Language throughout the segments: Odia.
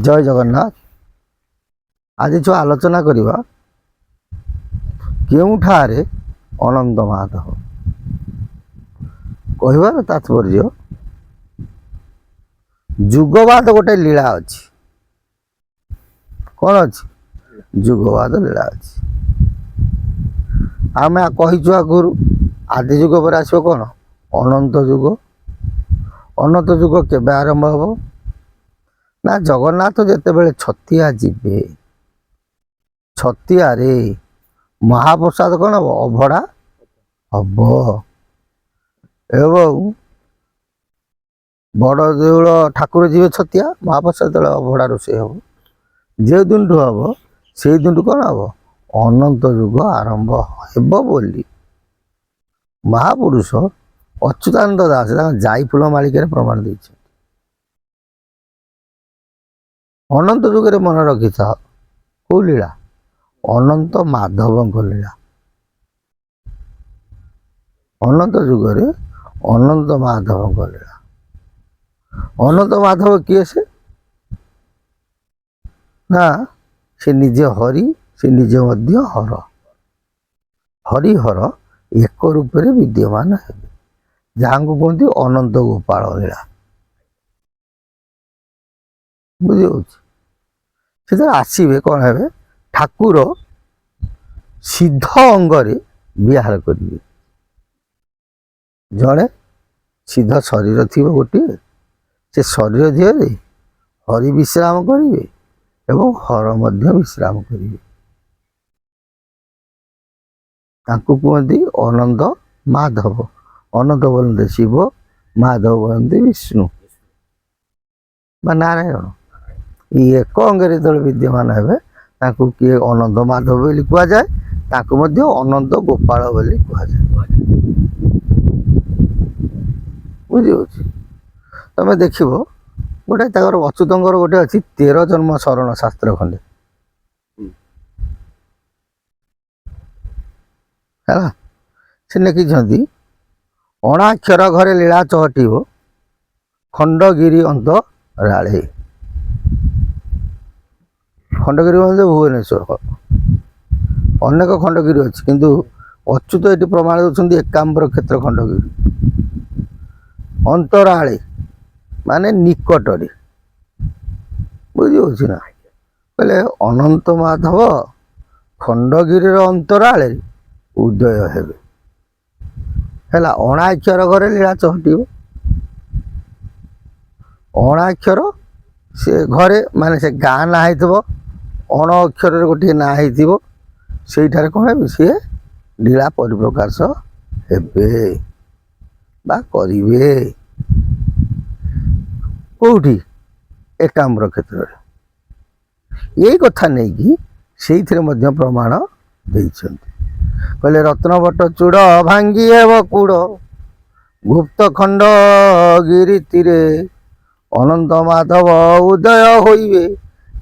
ଜୟ ଜଗନ୍ନାଥ। ଆଜି ଯେଉଁ ଆଲୋଚନା କରିବା କେଉଁଠାରେ ଅନନ୍ତ ମାଧବ କହିବାର ତାତ୍ପର୍ଯ୍ୟ ଯୁଗବାଦ ଗୋଟେ ଲୀଳା ଅଛି। କ'ଣ ଅଛି? ଯୁଗବାଦ ଲୀଳା ଅଛି। ଆମେ କହିଛୁ ଆଗରୁ ଆଦି ଯୁଗ ପରେ ଆସିବ କ'ଣ? ଅନନ୍ତ ଯୁଗ। ଅନନ୍ତ ଯୁଗ କେବେ ଆରମ୍ଭ ହେବ? ନା ଜଗନ୍ନାଥ ଯେତେବେଳେ ଛତିଆ ଯିବେ, ଛତିଆରେ ମହାପ୍ରସାଦ କ'ଣ ହେବ? ଅଭଡ଼ା ହେବ। ଏବଂ ବଡ଼ ଦେଉଳ ଠାକୁର ଯିବେ ଛତିଆ, ମହାପ୍ରସାଦ ଯେତେବେଳେ ଅଭଡ଼ା ରୋଷେଇ ହେବ, ଯେଉଁ ଦିନଠୁ ହେବ ସେଇ ଦିନଠୁ କ'ଣ ହେବ? ଅନନ୍ତ ଯୁଗ ଆରମ୍ଭ ହେବ ବୋଲି ମହାପୁରୁଷ ଅଚ୍ୟୁତାନନ୍ଦ ଦାସ ତାଙ୍କ ଯାଇଫୁଲ ମାଳିକାରେ ପ୍ରମାଣ ଦେଇଛନ୍ତି। ଅନନ୍ତ ଯୁଗରେ ମନେ ରଖିଥାଅ କେଉଁ ଲୀଳା? ଅନନ୍ତ ମାଧବଙ୍କ ଲୀଳା। ଅନନ୍ତ ଯୁଗରେ ଅନନ୍ତ ମାଧବଙ୍କ ଲୀଳା। ଅନନ୍ତ ମାଧବ କିଏ? ସେ ନା ସେ ନିଜେ ହରି, ସେ ନିଜେ ମଧ୍ୟ ହର। ହରିହର ଏକ ରୂପରେ ବିଦ୍ୟମାନ ହେବେ, ଯାହାଙ୍କୁ କୁହନ୍ତି ଅନନ୍ତ ଗୋପାଳ ଲୀଳା। ବୁଝିହେଉଛି? ସେତେବେଳେ ଆସିବେ କ'ଣ ହେବେ? ଠାକୁର ସିଦ୍ଧ ଅଙ୍ଗରେ ବିହାର କରିବେ। ଜଣେ ସିଦ୍ଧ ଶରୀର ଥିବ ଗୋଟିଏ, ସେ ଶରୀର ଦେହରେ ହରି ବିଶ୍ରାମ କରିବେ ଏବଂ ହର ମଧ୍ୟ ବିଶ୍ରାମ କରିବେ। ତାଙ୍କୁ କୁହନ୍ତି ଅନନ୍ତ ମାଧବ। ଅନନ୍ତ ବୋଲନ୍ତି ଶିବ, ମାଧବ ବୋଲନ୍ତି ବିଷ୍ଣୁ ବା ନାରାୟଣ। ଏଇ ଏକ ଅଙ୍ଗରେ ଯେତେବେଳେ ବିଦ୍ୟମାନ ହେବେ ତାଙ୍କୁ କିଏ ଅନନ୍ତ ମାଧବ ବୋଲି କୁହାଯାଏ, ତାଙ୍କୁ ମଧ୍ୟ ଅନନ୍ତ ଗୋପାଳ ବୋଲି କୁହାଯାଏ। ବୁଝିହେଉଛି? ତମେ ଦେଖିବ ଗୋଟେ ତାଙ୍କର ଅଚ୍ୟୁତଙ୍କର ଗୋଟେ ଅଛି 13 ଜନ୍ମ ଶରଣ ଶାସ୍ତ୍ର ଖଣ୍ଡେ ହେଲା। ସେ ଲେଖିଛନ୍ତି ଅଣାକ୍ଷର ଘରେ ଲୀଳା ଚହଟିବ, ଖଣ୍ଡଗିରି ଅନ୍ତ ରାଳେ। ଖଣ୍ଡଗିରି ମାନେ ଭୁବନେଶ୍ୱର। ଅନେକ ଖଣ୍ଡଗିରି ଅଛି, କିନ୍ତୁ ଅଚ୍ୟୁତ ଏଠି ପ୍ରମାଣ ଦେଉଛନ୍ତି ଏକାମ୍ର କ୍ଷେତ୍ର ଖଣ୍ଡଗିରି। ଅନ୍ତରାଳେ ମାନେ ନିକଟରେ। ବୁଝିହେଉଛି ନା? କହିଲେ ଅନନ୍ତ ମାଧବ ଖଣ୍ଡଗିରିର ଅନ୍ତରାଳେ ଉଦୟ ହେବେ। ହେଲା, ଅଣାକ୍ଷର ଘରେ ଲୀଳା ଚହଟିବ। ଅଣାକ୍ଷର ସେ ଘରେ ମାନେ ସେ ଗାଁ ନାଁ ହେଇଥିବ, ଅଣ ଅକ୍ଷରରେ ଗୋଟିଏ ନାଁ ହେଇଥିବ, ସେଇଠାରେ କ'ଣ ହେବେ? ସିଏ ଲୀଳା ପରିପ୍ରକାଶ ହେବେ ବା କରିବେ। କେଉଁଠି? ଏକାମ୍ର କ୍ଷେତ୍ରରେ। ଏଇ କଥା ନେଇକି ସେଇଥିରେ ମଧ୍ୟ ପ୍ରମାଣ ଦେଇଛନ୍ତି। କହିଲେ ରତ୍ନବଟ ଚୂଡ଼ ଭାଙ୍ଗି ହେବ କୁଡ଼, ଗୁପ୍ତ ଖଣ୍ଡଗିରି ତୀରେ ଅନନ୍ତ ମାଧବ ଉଦୟ ହୋଇବେ,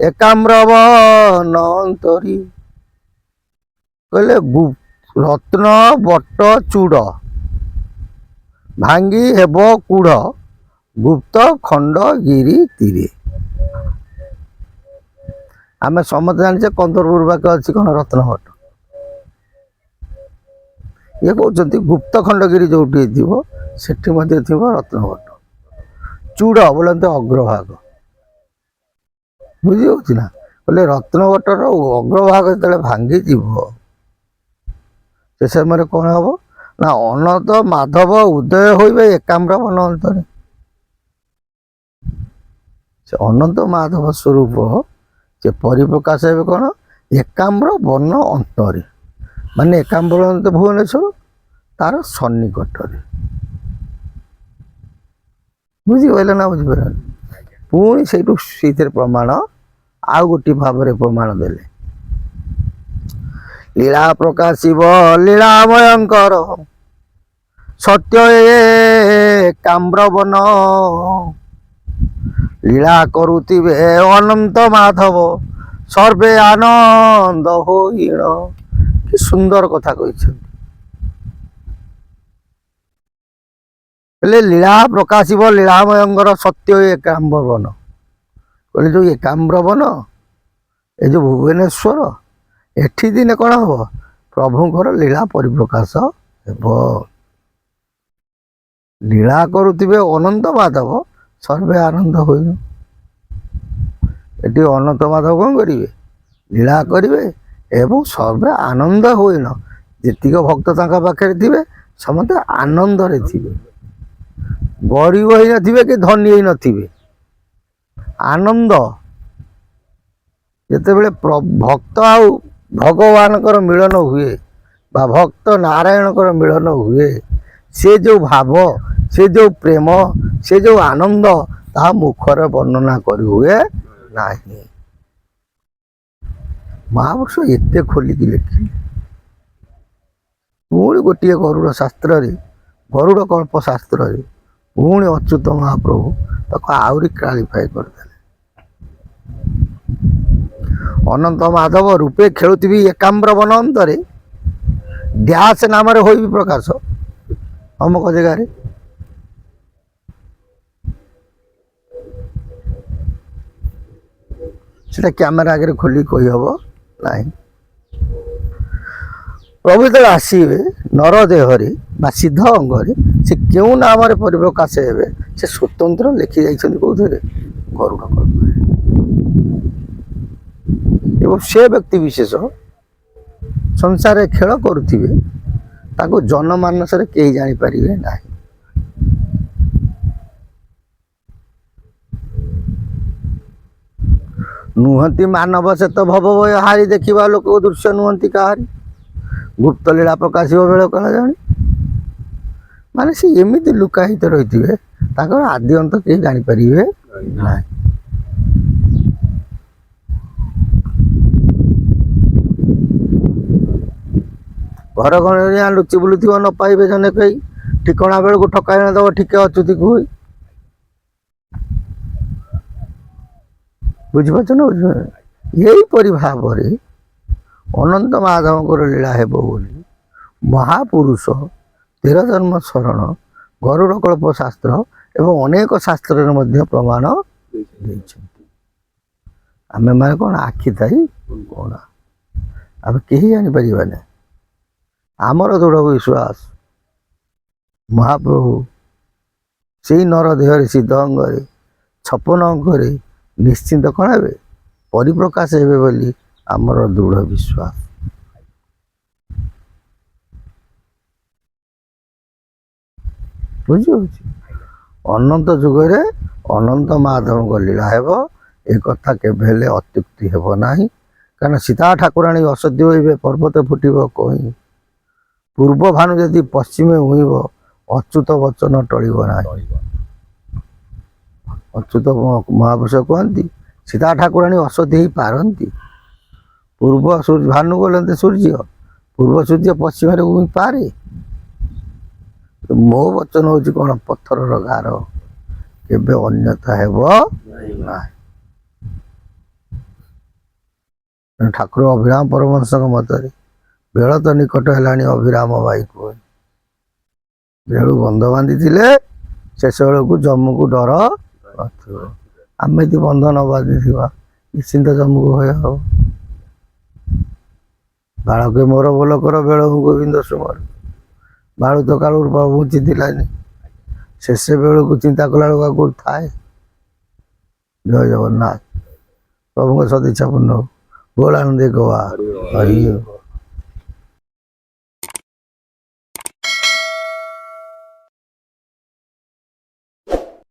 ଏକାମ୍ର ବନ ଅନ୍ତରୀ। କହିଲେ ରତ୍ନ ବଟ ଚୂଡ଼ ଭାଙ୍ଗି ହେବ କୁଡ଼, ଗୁପ୍ତ ଖଣ୍ଡଗିରି ତୀରେ। ଆମେ ସମସ୍ତେ ଜାଣିଛେ କନ୍ଦରପୁର ପାଖରେ ଅଛି କ'ଣ? ରତ୍ନବଟ। ଇଏ କହୁଛନ୍ତି ଗୁପ୍ତ ଖଣ୍ଡଗିରି ଯୋଉଠି ଥିବ ସେଠି ମଧ୍ୟ ଥିବ ରତ୍ନବଟ। ଚୂଡ଼ ବୋଲନ୍ତି ଅଗ୍ରଭାଗ। ବୁଝିହେଉଛି ନା? କହିଲେ ରତ୍ନବଟର ଅଗ୍ରଭାଗ ଯେତେବେଳେ ଭାଙ୍ଗିଯିବ ସେ ସମୟରେ କ'ଣ ହେବ? ନା ଅନନ୍ତ ମାଧବ ଉଦୟ ହୋଇବେ ଏକାମ୍ର ବନ ଅନ୍ତରେ। ସେ ଅନନ୍ତ ମାଧବ ସ୍ୱରୂପ ସେ ପରିପ୍ରକାଶ ହେବେ କ'ଣ? ଏକାମ୍ର ବନ ଅନ୍ତରେ। ମାନେ ଏକାମ୍ର ଭୁବନେଶ୍ୱର, ତାର ସନ୍ନିକଟରେ। ବୁଝିପାରିଲେ ନା ବୁଝିପାରିଲେ? ପୁଣି ସେଇଠୁ ସେଇଥିରେ ପ୍ରମାଣ ଆଉ ଗୋଟିଏ ଭାବରେ ପ୍ରମାଣ ଦେଲେ। ଲୀଳା ପ୍ରକାଶିବ ଲୀଳାମୟଙ୍କର, ସତ୍ୟ ଏକାମ୍ରବନ। ଲୀଳା କରୁଥିବେ ଅନନ୍ତ ମାଧବ, ସର୍ବେ ଆନନ୍ଦ ହୋଇଣ। କି ସୁନ୍ଦର କଥା କହିଛନ୍ତି। ହେଲେ ଲୀଳା ପ୍ରକାଶିବ ଲୀଳାମୟଙ୍କର, ସତ୍ୟ ଏକାମ୍ରବନ। କହିଲେ ଯେଉଁ ଏକାମ୍ରବନ ଏ ଯେଉଁ ଭୁବନେଶ୍ୱର ଏଠି ଦିନେ କ'ଣ ହେବ ପ୍ରଭୁଙ୍କର ଲୀଳା ପରିପ୍ରକାଶ ହେବ। ଲୀଳା କରୁଥିବେ ଅନନ୍ତ ମାଧବ ସର୍ବେ ଆନନ୍ଦ ହୋଇନ। ଏଠି ଅନନ୍ତ ମାଧବ କ'ଣ କରିବେ ଲୀଳା କରିବେ ଏବଂ ସର୍ବେ ଆନନ୍ଦ ହୋଇନ। ଯେତିକ ଭକ୍ତ ତାଙ୍କ ପାଖରେ ଥିବେ ସମସ୍ତେ ଆନନ୍ଦରେ ଥିବେ। ଗରିବ ହେଇନଥିବେ କି ଧନୀ ହେଇନଥିବେ। ଆନନ୍ଦ ଯେତେବେଳେ ଭକ୍ତ ଆଉ ଭଗବାନଙ୍କର ମିଳନ ହୁଏ ବା ଭକ୍ତ ନାରାୟଣଙ୍କର ମିଳନ ହୁଏ ସେ ଯେଉଁ ଭାବ ସେ ଯେଉଁ ପ୍ରେମ ସେ ଯେଉଁ ଆନନ୍ଦ ତାହା ମୁଖରେ ବର୍ଣ୍ଣନା କରି ହୁଏ ନାହିଁ। ମହାପୁରୁଷ ଏତେ ଖୋଲିକି ଲେଖିଲେ। ପୁଣି ଗୋଟିଏ ଗରୁଡ଼ ଶାସ୍ତ୍ରରେ ଗରୁଡ଼ କଳ୍ପ ଶାସ୍ତ୍ରରେ ପୁଣି ଅଚ୍ୟୁତ ମହାପ୍ରଭୁ ତାକୁ ଆହୁରି କ୍ଲାରିଫାଏ କରିଦେଲେ। ଅନନ୍ତ ମାଧବ ରୂପେ ଖେଳୁଥିବି ଏକାମ୍ର ବନ ଅନ୍ତରେ ଡ୍ୟାସ ନାମରେ ହୋଇବି ପ୍ରକାଶ ଅମକ ଜାଗାରେ। ସେଟା କ୍ୟାମେରା ଆଗରେ ଖୋଲି କହିହେବ ନାହିଁ। ପ୍ରଭୁ ଯେତେବେଳେ ଆସିବେ ନର ଦେହରେ ବା ସିଦ୍ଧ ଅଙ୍ଗରେ ସେ କେଉଁ ନାମରେ ପରିପ୍ରକାଶ ହେବେ ସେ ସ୍ୱତନ୍ତ୍ର ଲେଖି ଯାଇଛନ୍ତି କେଉଁଥିରେ ଗରୁଡ଼ କଳ୍ପରେ। ଏବଂ ସେ ବ୍ୟକ୍ତି ବିଶେଷ ସଂସାରରେ ଖେଳ କରୁଥିବେ ତାକୁ ଜନମାନସରେ କେହି ଜାଣିପାରିବେ ନାହିଁ। ନୁହନ୍ତି ମାନବ ସେତ ଭବ ଭୟ ହାରି ଦେଖିବା ଲୋକ ଦୃଶ୍ୟ ନୁହନ୍ତି କାହାରି। ଗୁପ୍ତ ଲୀଳା ପ୍ରକାଶିବ ବେଳ କଲା ଜାଣି। ମାନେ ସେ ଏମିତି ଲୁକାୟିତ ରହିଥିବେ ତାଙ୍କର ଆଦି ଅନ୍ତ କେହି ଜାଣିପାରିବେ ନାହିଁ। ଘର ଘରିଆ ଲୁଚି ବୁଲୁଥିବ ନ ପାଇବେ ଜନେ କେହି। ଠିକଣା ବେଳକୁ ଠକାଇ ନ ଦେବ ଠିକେ ଅଚ୍ୟୁତିକୁ ହୋଇ। ବୁଝିପାରୁଛ ନା ବୁଝିପାରୁଛ? ଏହିପରି ଭାବରେ ଅନନ୍ତ ମାଧବଙ୍କର ଲୀଳା ହେବ ବୋଲି ମହାପୁରୁଷ 13 ଜନ୍ମ ଶରଣ ଗରୁଡ଼ କଳ୍ପ ଶାସ୍ତ୍ର ଏବଂ ଅନେକ ଶାସ୍ତ୍ରରେ ମଧ୍ୟ ପ୍ରମାଣ ଦେଇଛନ୍ତି। ଆମେମାନେ କ'ଣ ଆଖି ଥାଇ କ'ଣ ଆମେ କେହି ଜାଣିପାରିବାନି। ଆମର ଦୃଢ଼ ବିଶ୍ୱାସ ମହାପ୍ରଭୁ ସେଇ ନର ଦେହରେ ସିଦ୍ଧ ଅଙ୍ଗରେ 56 ଅଙ୍ଗରେ ନିଶ୍ଚିନ୍ତ କ'ଣ ହେବେ ପରିପ୍ରକାଶ ହେବେ ବୋଲି ଆମର ଦୃଢ଼ ବିଶ୍ୱାସ। ବୁଝିହେଉଛି? ଅନନ୍ତ ଯୁଗରେ ଅନନ୍ତ ମାଧବଙ୍କ ଲୀଳା ହେବ ଏ କଥା କେବେ ହେଲେ ଅତ୍ୟୁକ୍ତି ହେବ ନାହିଁ। କାରଣ ସୀତା ଠାକୁରାଣୀ ଅସତ୍ୟ ହୋଇବେ ପର୍ବତ ଫୁଟିବ କହିଁ। ପୂର୍ବ ଭାନୁ ଯଦି ପଶ୍ଚିମେ ଉଇଁବ ଅଚ୍ୟୁତ ବଚନ ଟଳିବ ନାହିଁ। ଅଚ୍ୟୁତ ମହାପୁରୁଷ କୁହନ୍ତି ସୀତା ଠାକୁରାଣୀ ଅସତୀ ହେଇପାରନ୍ତି। ପୂର୍ବ ଭାନୁ ବୋଲନ୍ତି ସୂର୍ଯ୍ୟ ପୂର୍ବ ସୂର୍ଯ୍ୟ ପଶ୍ଚିମରେ ଉଇଁ ପାରେ। ମୋ ବଚନ ହେଉଛି କ'ଣ ପଥରର ଗାର କେବେ ଅନ୍ୟଥା ହେବ ନାହିଁ। ଠାକୁର ଅଭିରାମ ପରମହଂସଙ୍କ ମତରେ ବେଳ ତ ନିକଟ ହେଲାଣି ଅଭିରାମ ଭାଇ କୁହେ। ବେଳୁ ବନ୍ଧ ବାନ୍ଧିଥିଲେ ଶେଷ ବେଳକୁ ଜମକୁ ଡର ନଥିବ। ଆମେ ଯଦି ବନ୍ଧ ନ ବାନ୍ଧିଥିବା ନିଶ୍ଚିନ୍ତ ଜମକୁ ଭୟ ହେବ। ବାଳକେ ମୋର ବୋଲ କର ବେଳ ମୁଁ ଗୋବିନ୍ଦ ସୁମର। ବାଳୁ ତ କାଳରୁ ପ୍ରଭୁ ଚିନ୍ତିଲାନି ଶେଷ ବେଳକୁ ଚିନ୍ତା କଲା ବେଳକୁ ଆଗକୁ ଥାଏ। ଜୟ ଜଗନ୍ନାଥ। ପ୍ରଭୁଙ୍କ ସଦିଚ୍ଛା ପୂର୍ଣ୍ଣ ହଉ। ବୋଲାନନ୍ଦେ ଗବା ହରି।